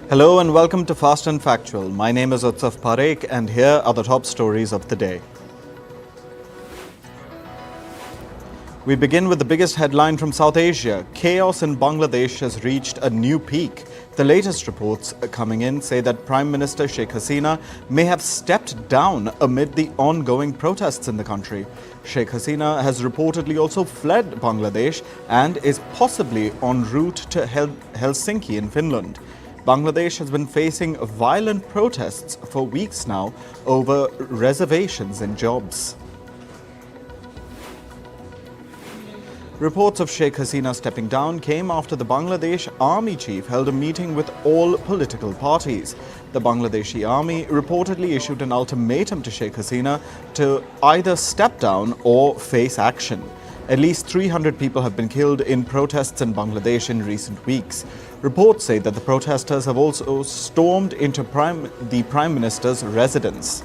Hello and welcome to Fast and Factual. My name is Utsaf Parekh and here are the top stories of the day. We begin with the biggest headline from South Asia. Chaos in Bangladesh has reached a new peak. The latest reports coming in say that Prime Minister Sheikh Hasina may have stepped down amid the ongoing protests in the country. Sheikh Hasina has reportedly also fled Bangladesh and is possibly en route to Helsinki in Finland. Bangladesh has been facing violent protests for weeks now over reservations in jobs. Reports of Sheikh Hasina stepping down came after the Bangladesh army chief held a meeting with all political parties. The Bangladeshi army reportedly issued an ultimatum to Sheikh Hasina to either step down or face action. At least 300 people have been killed in protests in Bangladesh in recent weeks. Reports say that the protesters have also stormed into the Prime Minister's residence.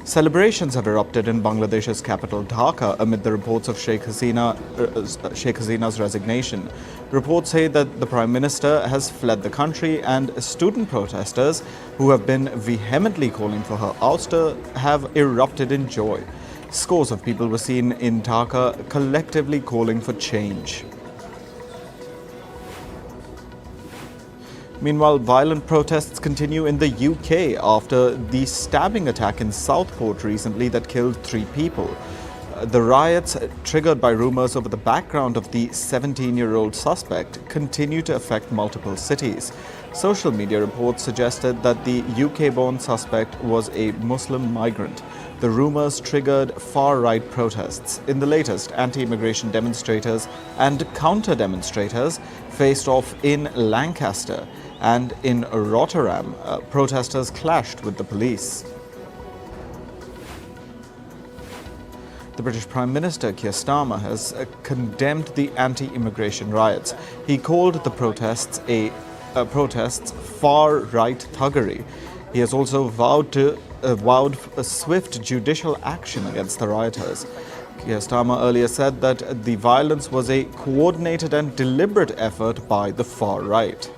Celebrations have erupted in Bangladesh's capital Dhaka amid the reports of Sheikh Hasina's resignation. Reports say that the Prime Minister has fled the country and student protesters who have been vehemently calling for her ouster have erupted in joy. Scores of people were seen in Dhaka collectively calling for change. Meanwhile, violent protests continue in the UK after the stabbing attack in Southport recently that killed 3 people. The riots, triggered by rumours over the background of the 17-year-old suspect, continue to affect multiple cities. Social media reports suggested that the UK-born suspect was a Muslim migrant. The rumours triggered far-right protests. In the latest, anti-immigration demonstrators and counter-demonstrators faced off in Lancaster, and in Rotterdam, protesters clashed with the police. The British Prime Minister Keir Starmer has condemned the anti-immigration riots. He called the protests far-right thuggery. He has also vowed a swift judicial action against the rioters. Keir Starmer earlier said that the violence was a coordinated and deliberate effort by the far right.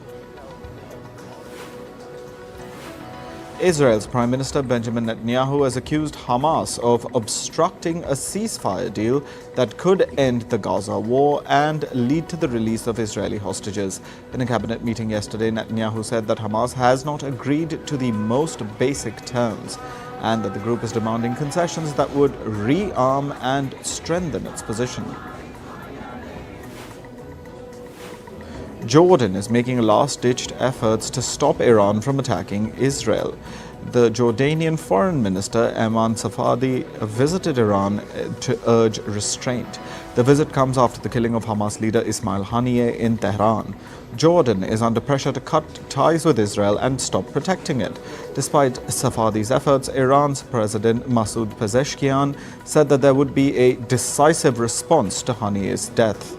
Israel's Prime Minister Benjamin Netanyahu has accused Hamas of obstructing a ceasefire deal that could end the Gaza war and lead to the release of Israeli hostages. In a cabinet meeting yesterday, Netanyahu said that Hamas has not agreed to the most basic terms and that the group is demanding concessions that would rearm and strengthen its position. Jordan is making last-ditch efforts to stop Iran from attacking Israel. The Jordanian Foreign Minister Ayman Safadi visited Iran to urge restraint. The visit comes after the killing of Hamas leader Ismail Haniyeh in Tehran. Jordan is under pressure to cut ties with Israel and stop protecting it. Despite Safadi's efforts, Iran's President Masoud Pezeshkian said that there would be a decisive response to Haniyeh's death.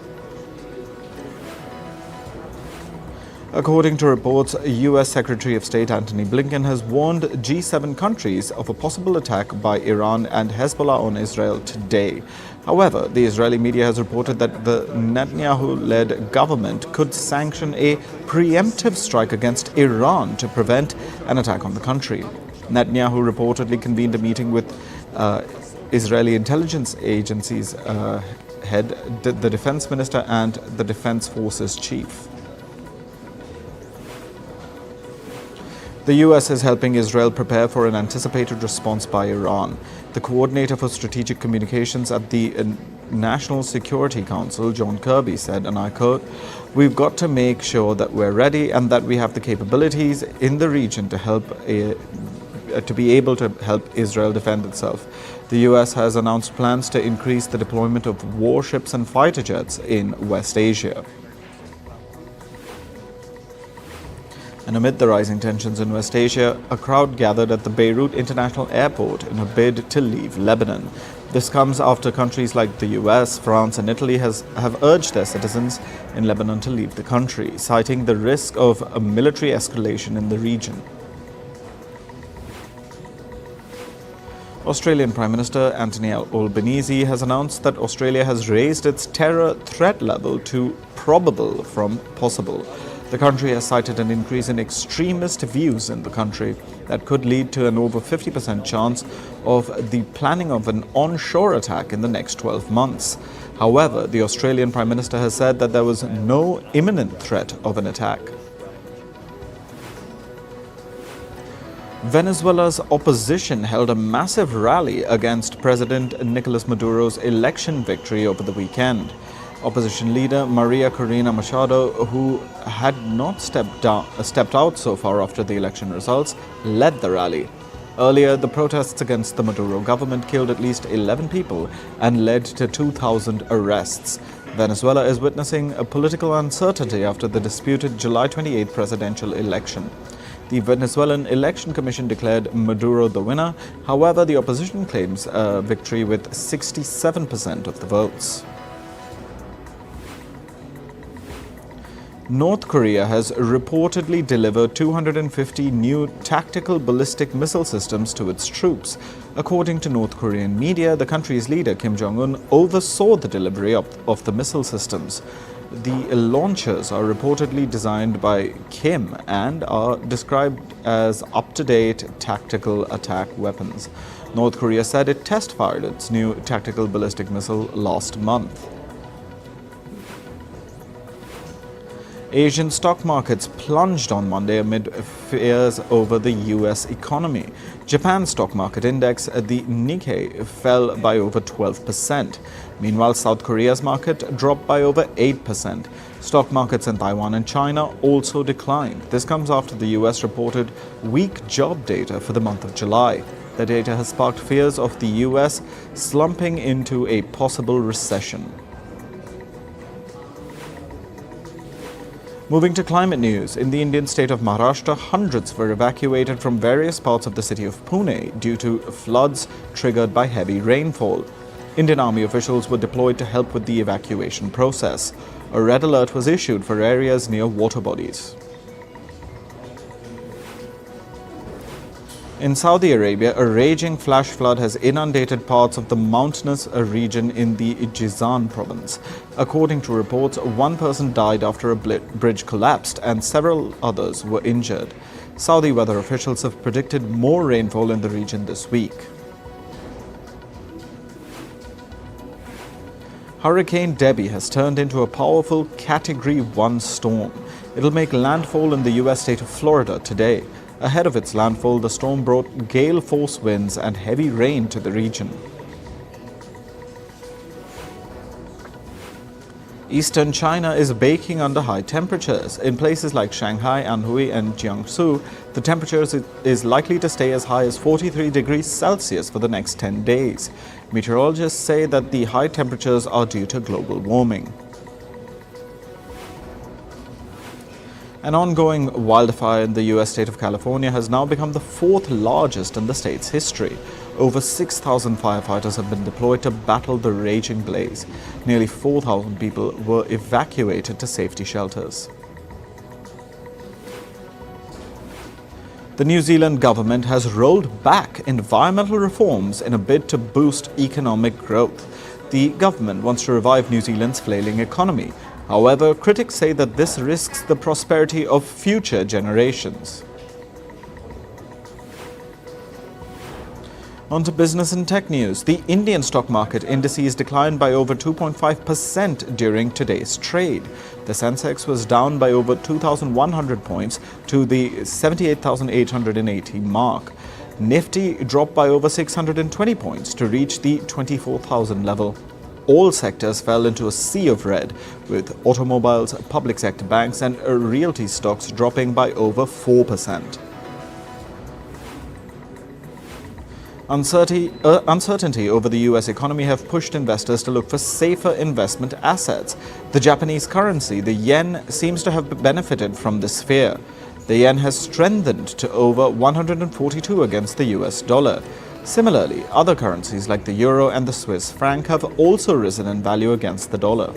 According to reports, U.S. Secretary of State Antony Blinken has warned G7 countries of a possible attack by Iran and Hezbollah on Israel today. However, the Israeli media has reported that the Netanyahu-led government could sanction a preemptive strike against Iran to prevent an attack on the country. Netanyahu reportedly convened a meeting with Israeli intelligence agencies head, the defense minister and the defense forces chief. The U.S. is helping Israel prepare for an anticipated response by Iran. The coordinator for strategic communications at the National Security Council, John Kirby, said, and I quote, "We've got to make sure that we're ready and that we have the capabilities in the region to be able to help Israel defend itself." The U.S. has announced plans to increase the deployment of warships and fighter jets in West Asia. And amid the rising tensions in West Asia, a crowd gathered at the Beirut International Airport in a bid to leave Lebanon. This comes after countries like the US, France and Italy have urged their citizens in Lebanon to leave the country, citing the risk of a military escalation in the region. Australian Prime Minister Anthony Albanese has announced that Australia has raised its terror threat level to probable from possible. The country has cited an increase in extremist views in the country that could lead to an over 50% chance of the planning of an onshore attack in the next 12 months. However, the Australian Prime Minister has said that there was no imminent threat of an attack. Venezuela's opposition held a massive rally against President Nicolas Maduro's election victory over the weekend. Opposition leader Maria Corina Machado, who had not stepped out so far after the election results, led the rally. Earlier, the protests against the Maduro government killed at least 11 people and led to 2,000 arrests. Venezuela is witnessing a political uncertainty after the disputed July 28 presidential election. The Venezuelan Election Commission declared Maduro the winner. However, the opposition claims a victory with 67% of the votes. North Korea has reportedly delivered 250 new tactical ballistic missile systems to its troops. According to North Korean media, the country's leader Kim Jong-un oversaw the delivery of the missile systems. The launchers are reportedly designed by Kim and are described as up-to-date tactical attack weapons. North Korea said it test-fired its new tactical ballistic missile last month. Asian stock markets plunged on Monday amid fears over the US economy. Japan's stock market index, the Nikkei, fell by over 12%. Meanwhile, South Korea's market dropped by over 8%. Stock markets in Taiwan and China also declined. This comes after the US reported weak job data for the month of July. The data has sparked fears of the US slumping into a possible recession. Moving to climate news, in the Indian state of Maharashtra, hundreds were evacuated from various parts of the city of Pune due to floods triggered by heavy rainfall. Indian Army officials were deployed to help with the evacuation process. A red alert was issued for areas near water bodies. In Saudi Arabia, a raging flash flood has inundated parts of the mountainous region in the Jizan province. According to reports, one person died after a bridge collapsed and several others were injured. Saudi weather officials have predicted more rainfall in the region this week. Hurricane Debby has turned into a powerful Category 1 storm. It'll make landfall in the US state of Florida today. Ahead of its landfall, the storm brought gale-force winds and heavy rain to the region. Eastern China is baking under high temperatures. In places like Shanghai, Anhui and Jiangsu, the temperature is likely to stay as high as 43 degrees Celsius for the next 10 days. Meteorologists say that the high temperatures are due to global warming. An ongoing wildfire in the US state of California has now become the fourth largest in the state's history. Over 6,000 firefighters have been deployed to battle the raging blaze. Nearly 4,000 people were evacuated to safety shelters. The New Zealand government has rolled back environmental reforms in a bid to boost economic growth. The government wants to revive New Zealand's flailing economy. However, critics say that this risks the prosperity of future generations. On to business and tech news. The Indian stock market indices declined by over 2.5% during today's trade. The Sensex was down by over 2,100 points to the 78,880 mark. Nifty dropped by over 620 points to reach the 24,000 level. All sectors fell into a sea of red, with automobiles, public sector banks and realty stocks dropping by over 4%. Uncertainty over the US economy have pushed investors to look for safer investment assets. The Japanese currency, the yen, seems to have benefited from this fear. The yen has strengthened to over 142 against the US dollar. Similarly, other currencies like the euro and the Swiss franc have also risen in value against the dollar.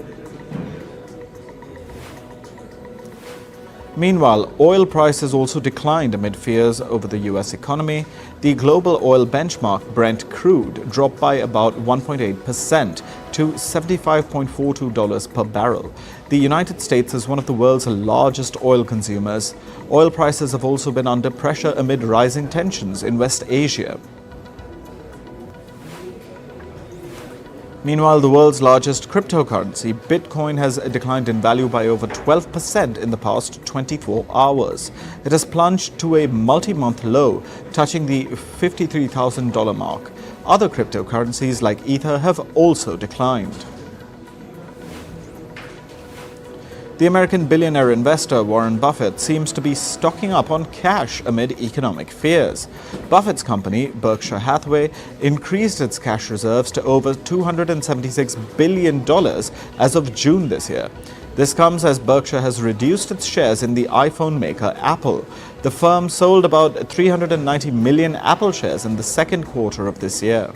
Meanwhile, oil prices also declined amid fears over the US economy. The global oil benchmark Brent crude dropped by about 1.8% to $75.42 per barrel. The United States is one of the world's largest oil consumers. Oil prices have also been under pressure amid rising tensions in West Asia. Meanwhile, the world's largest cryptocurrency, Bitcoin, has declined in value by over 12% in the past 24 hours. It has plunged to a multi-month low, touching the $53,000 mark. Other cryptocurrencies like Ether have also declined. The American billionaire investor Warren Buffett seems to be stocking up on cash amid economic fears. Buffett's company, Berkshire Hathaway, increased its cash reserves to over $276 billion as of June this year. This comes as Berkshire has reduced its shares in the iPhone maker Apple. The firm sold about 390 million Apple shares in the second quarter of this year.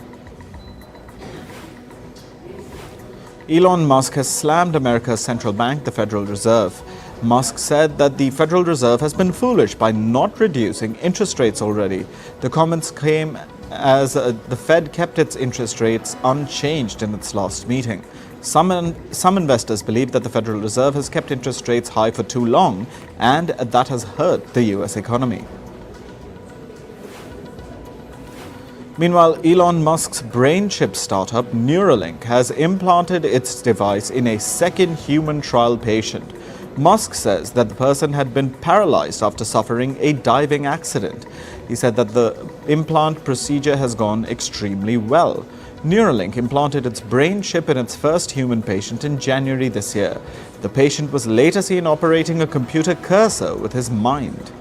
Elon Musk has slammed America's central bank, the Federal Reserve. Musk said that the Federal Reserve has been foolish by not reducing interest rates already. The comments came as the Fed kept its interest rates unchanged in its last meeting. Some investors believe that the Federal Reserve has kept interest rates high for too long, and that has hurt the US economy. Meanwhile, Elon Musk's brain chip startup Neuralink has implanted its device in a second human trial patient. Musk says that the person had been paralyzed after suffering a diving accident. He said that the implant procedure has gone extremely well. Neuralink implanted its brain chip in its first human patient in January this year. The patient was later seen operating a computer cursor with his mind.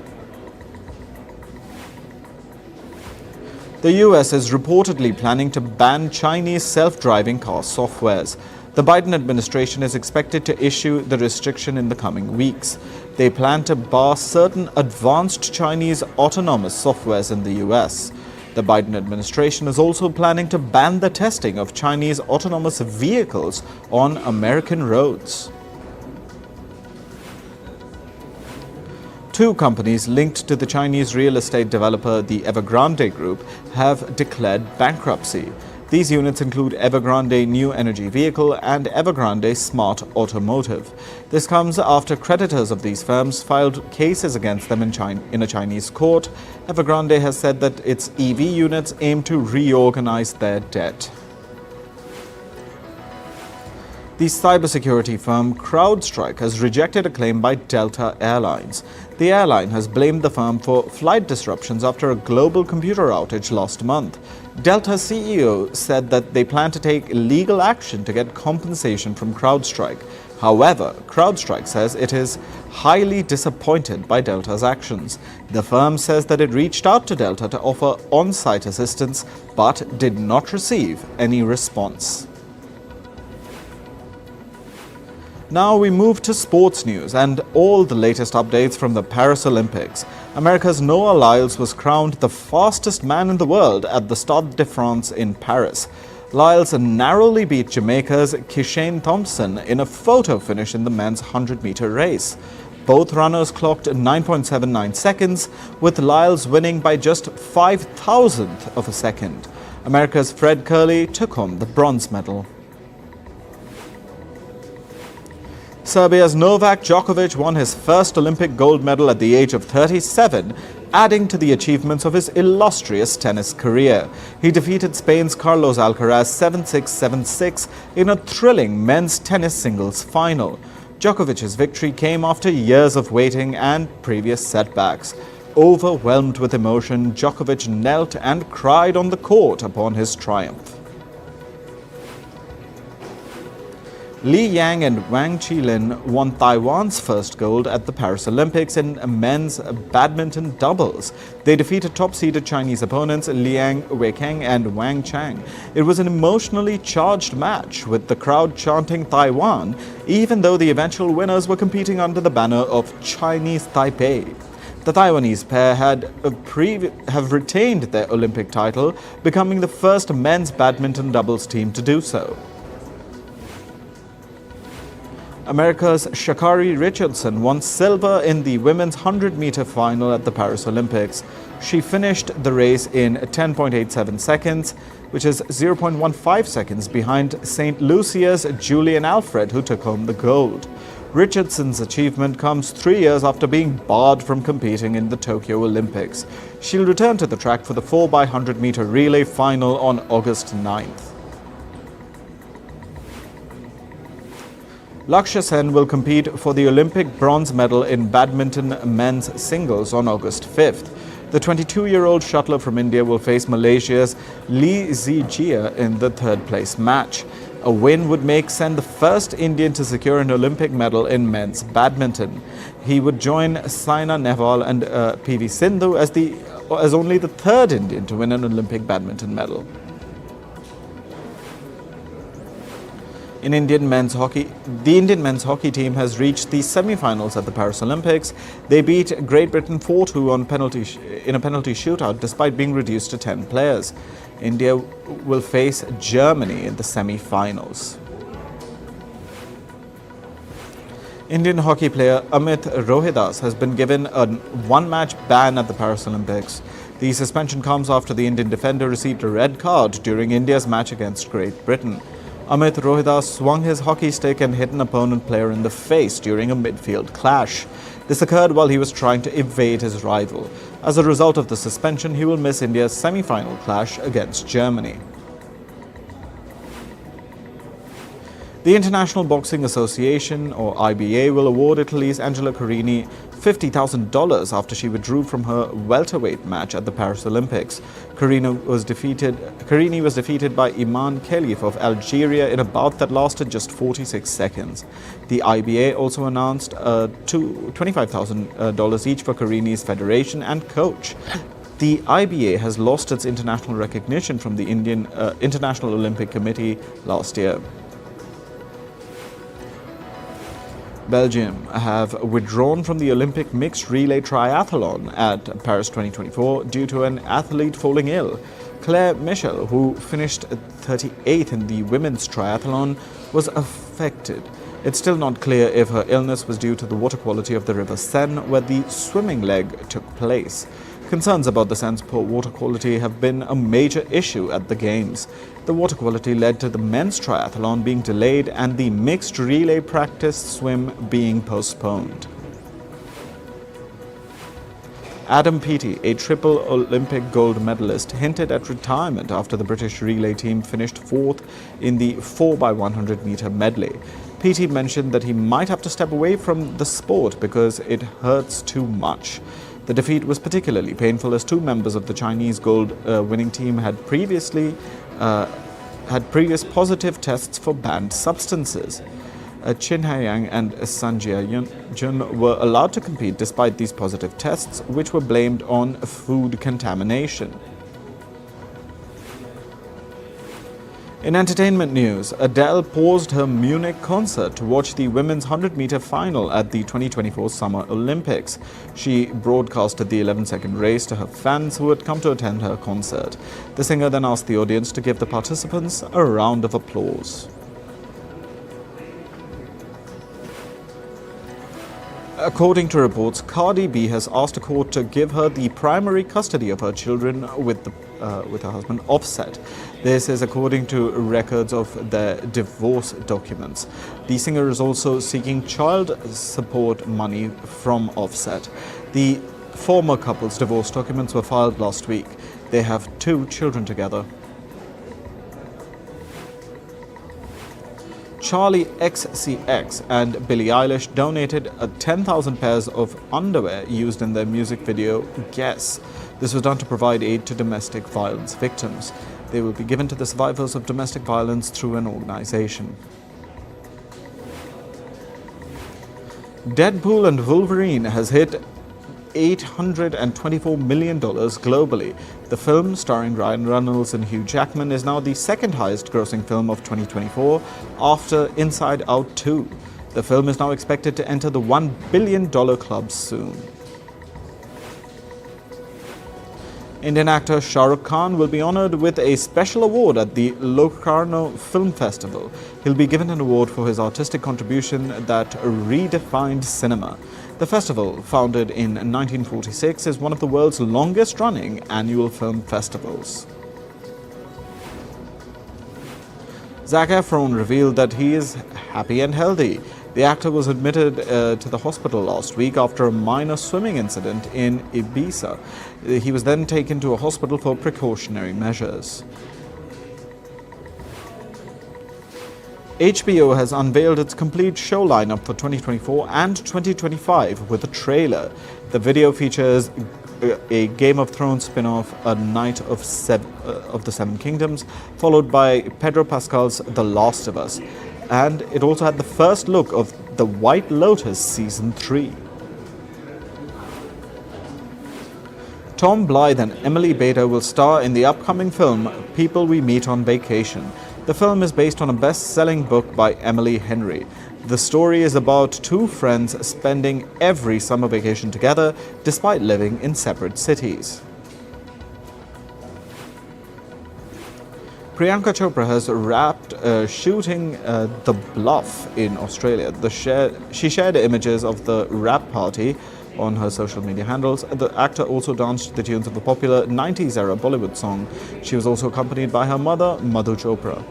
The US is reportedly planning to ban Chinese self-driving car softwares. The Biden administration is expected to issue the restriction in the coming weeks. They plan to bar certain advanced Chinese autonomous softwares in the US. The Biden administration is also planning to ban the testing of Chinese autonomous vehicles on American roads. Two companies linked to the Chinese real estate developer, the Evergrande Group, have declared bankruptcy. These units include Evergrande New Energy Vehicle and Evergrande Smart Automotive. This comes after creditors of these firms filed cases against them in a Chinese court. Evergrande has said that its EV units aim to reorganize their debt. The cybersecurity firm CrowdStrike has rejected a claim by Delta Airlines. The airline has blamed the firm for flight disruptions after a global computer outage last month. Delta's CEO said that they plan to take legal action to get compensation from CrowdStrike. However, CrowdStrike says it is highly disappointed by Delta's actions. The firm says that it reached out to Delta to offer on-site assistance but did not receive any response. Now we move to sports news and all the latest updates from the Paris Olympics. America's Noah Lyles was crowned the fastest man in the world at the Stade de France in Paris. Lyles narrowly beat Jamaica's Kishane Thompson in a photo finish in the men's 100-meter race. Both runners clocked 9.79 seconds, with Lyles winning by just 0.005 of a second. America's Fred Kerley took home the bronze medal. Serbia's Novak Djokovic won his first Olympic gold medal at the age of 37, adding to the achievements of his illustrious tennis career. He defeated Spain's Carlos Alcaraz 7-6, 7-6 in a thrilling men's tennis singles final. Djokovic's victory came after years of waiting and previous setbacks. Overwhelmed with emotion, Djokovic knelt and cried on the court upon his triumph. Li Yang and Wang Qilin won Taiwan's first gold at the Paris Olympics in men's badminton doubles. They defeated top-seeded Chinese opponents Liang Weikeng and Wang Chang. It was an emotionally charged match, with the crowd chanting Taiwan, even though the eventual winners were competing under the banner of Chinese Taipei. The Taiwanese pair have retained their Olympic title, becoming the first men's badminton doubles team to do so. America's Sha'Carri Richardson won silver in the women's 100-meter final at the Paris Olympics. She finished the race in 10.87 seconds, which is 0.15 seconds behind St. Lucia's Julian Alfred, who took home the gold. Richardson's achievement comes 3 years after being barred from competing in the Tokyo Olympics. She'll return to the track for the 4x100-meter relay final on August 9th. Lakshya Sen will compete for the Olympic bronze medal in badminton men's singles on August 5th. The 22-year-old shuttler from India will face Malaysia's Lee Zijia in the third-place match. A win would make Sen the first Indian to secure an Olympic medal in men's badminton. He would join Saina Nehwal and PV Sindhu as only the third Indian to win an Olympic badminton medal. In Indian men's hockey, the Indian men's hockey team has reached the semi-finals at the Paris Olympics. They beat Great Britain 4-2 in a penalty shootout despite being reduced to 10 players. India will face Germany in the semi-finals. Indian hockey player Amit Rohidas has been given a one-match ban at the Paris Olympics. The suspension comes after the Indian defender received a red card during India's match against Great Britain. Amit Rohidas swung his hockey stick and hit an opponent player in the face during a midfield clash. This occurred while he was trying to evade his rival. As a result of the suspension, he will miss India's semi-final clash against Germany. The International Boxing Association, or IBA, will award Italy's Angela Carini $50,000 after she withdrew from her welterweight match at the Paris Olympics. Carini was defeated by Iman Khelif of Algeria in a bout that lasted just 46 seconds. The IBA also announced $25,000 each for Carini's federation and coach. The IBA has lost its international recognition from the Indian International Olympic Committee last year. Belgium have withdrawn from the Olympic mixed relay triathlon at Paris 2024 due to an athlete falling ill. Claire Michel, who finished 38th in the women's triathlon, was affected. It's still not clear if her illness was due to the water quality of the River Seine, where the swimming leg took place. Concerns about the Seine's poor water quality have been a major issue at the Games. The water quality led to the men's triathlon being delayed and the mixed relay practice swim being postponed. Adam Peaty, a triple Olympic gold medalist, hinted at retirement after the British relay team finished fourth in the 4x100-meter medley. Peaty mentioned that he might have to step away from the sport because it hurts too much. The defeat was particularly painful as two members of the Chinese gold winning team had previous positive tests for banned substances. Chin Haiyang and Sanjia Jun were allowed to compete despite these positive tests, which were blamed on food contamination. In entertainment news, Adele paused her Munich concert to watch the women's 100-meter final at the 2024 Summer Olympics. She broadcasted the 11-second race to her fans who had come to attend her concert. The singer then asked the audience to give the participants a round of applause. According to reports, Cardi B has asked a court to give her the primary custody of her children with her husband Offset. This is according to records of their divorce documents. The singer is also seeking child support money from Offset. The former couple's divorce documents were filed last week. They have 2 children together. Charlie XCX and Billie Eilish donated 10,000 pairs of underwear used in their music video Guess. This was done to provide aid to domestic violence victims. They will be given to the survivors of domestic violence through an organization. Deadpool and Wolverine has hit $824 million globally. The film, starring Ryan Reynolds and Hugh Jackman, is now the second highest grossing film of 2024 after Inside Out 2. The film is now expected to enter the $1 billion club soon. Indian actor Shah Rukh Khan will be honoured with a special award at the Locarno Film Festival. He'll be given an award for his artistic contribution that redefined cinema. The festival, founded in 1946, is one of the world's longest-running annual film festivals. Zac Efron revealed that he is happy and healthy. The actor was admitted to the hospital last week after a minor swimming incident in Ibiza. He was then taken to a hospital for precautionary measures. HBO has unveiled its complete show lineup for 2024 and 2025 with a trailer. The video features a Game of Thrones spin-off, A Night of the Seven Kingdoms, followed by Pedro Pascal's The Last of Us. And it also had the first look of The White Lotus Season 3. Tom Blythe and Emily Bader will star in the upcoming film People We Meet on Vacation. The film is based on a best-selling book by Emily Henry. The story is about two friends spending every summer vacation together despite living in separate cities. Priyanka Chopra has wrapped shooting The Bluff in Australia. She shared images of the wrap party on her social media handles. The actor also danced to the tunes of the popular 90s-era Bollywood song. She was also accompanied by her mother, Madhu Chopra.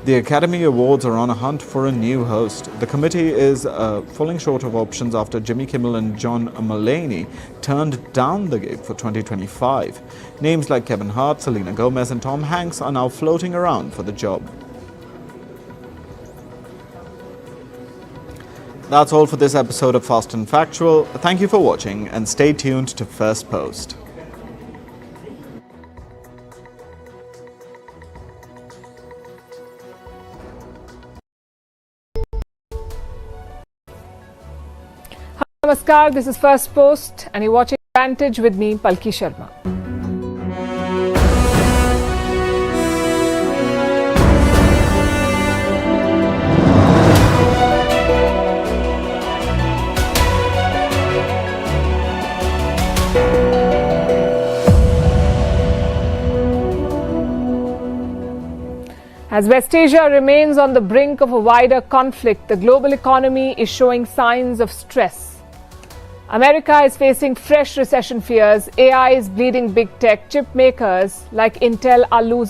The Academy Awards are on a hunt for a new host. The committee is falling short of options after Jimmy Kimmel and John Mulaney turned down the gig for 2025. Names like Kevin Hart, Selena Gomez and Tom Hanks are now floating around for the job. That's all for this episode of Fast and Factual. Thank you for watching and stay tuned to Firstpost. Namaskar, this is Firstpost and you're watching Advantage with me, Palki Sharma. As West Asia remains on the brink of a wider conflict, the global economy is showing signs of stress. America is facing fresh recession fears, AI is bleeding big tech, chip makers like Intel are losing